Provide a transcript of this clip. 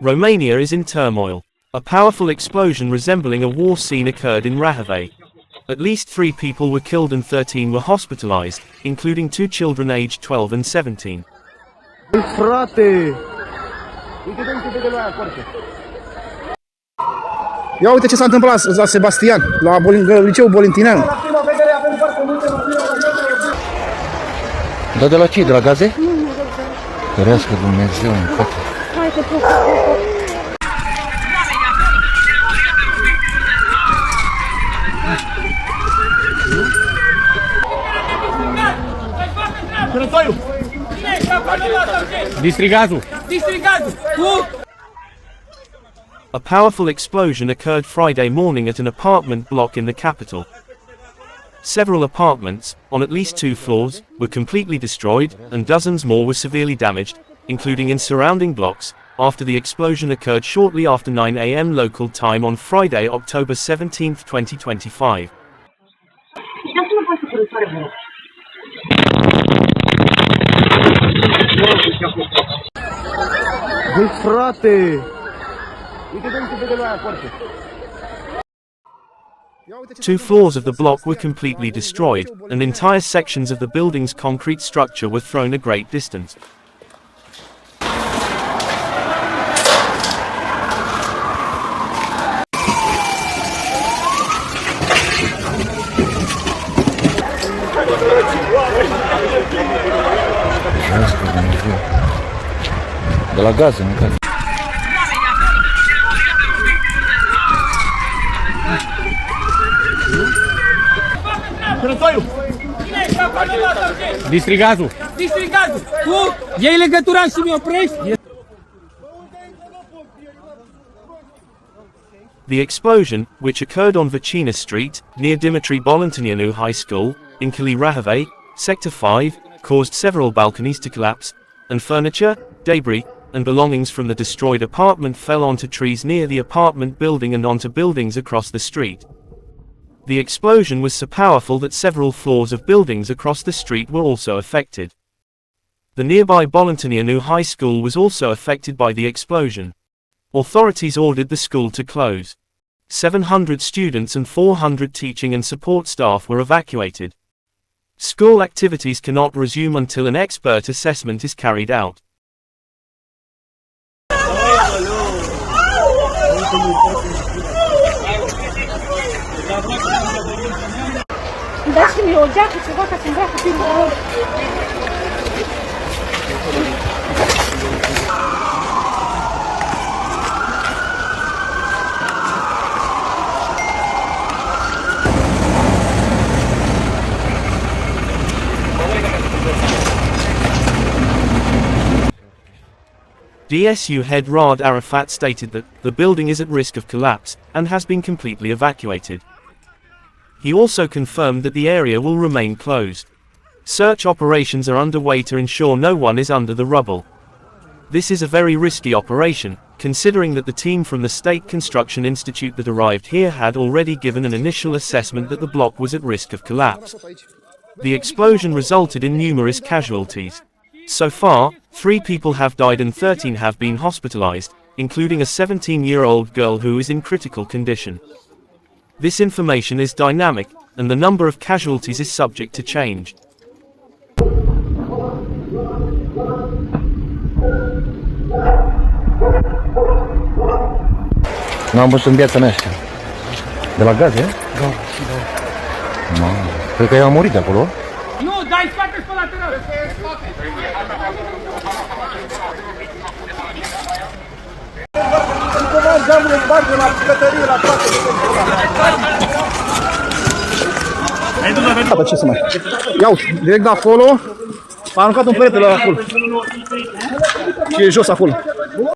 Romania is in turmoil. A powerful explosion resembling a war scene occurred in Rahovei. At least 3 people were killed and 13 were hospitalized, including 2 children aged 12 and 17. Frate! Ia uite ce s-a întâmplat la Sebastian, la liceul Bolintineanu. Dar de la ce? De la gaze? Ferească Dumnezeu în cate. Distrigazul! A powerful explosion occurred Friday morning at an apartment block in the capital. Several apartments, on at least 2 floors, were completely destroyed, and dozens more were severely damaged, including in surrounding blocks, after the explosion occurred shortly after 9 a.m. local time on Friday, October 17, 2025. Băi, frate! Uite de la aia foarte. 2 floors of the block were completely destroyed, and entire sections of the building's concrete structure were thrown a great distance. De la gaze, nu gaze. Distrigazul! Tu iei legătura și mi oprești? The explosion, which occurred on Vicina Street, near Dimitrie Bolintineanu High School, in Calea Rahovei, Sector 5, caused several balconies to collapse, and furniture, debris, and belongings from the destroyed apartment fell onto trees near the apartment building and onto buildings across the street. The explosion was so powerful that several floors of buildings across the street were also affected. The nearby Bolintineanu High School was also affected by the explosion. Authorities ordered the school to close. 700 students and 400 teaching and support staff were evacuated. School activities cannot resume until an expert assessment is carried out. Dați-mi o geacă, ceva ca să îmbracă primul. DSU head Raad Arafat stated that the building is at risk of collapse and has been completely evacuated. He also confirmed that the area will remain closed. Search operations are underway to ensure no one is under the rubble. This is a very risky operation, considering that the team from the State Construction Institute that arrived here had already given an initial assessment that the block was at risk of collapse. The explosion resulted in numerous casualties. So far, 3 people have died and 13 have been hospitalized, including a 17-year-old girl who is in critical condition. This information is dynamic, and the number of casualties is subject to change. N-am văzut în viața mea așa. De la gaze? Da. Mamă, cred că ea a murit de acolo. Nu, dai spate pe lateral! Ce să mai... Ia uite, direct de acolo, a aruncat un perete la acolo. Și e jos acolo.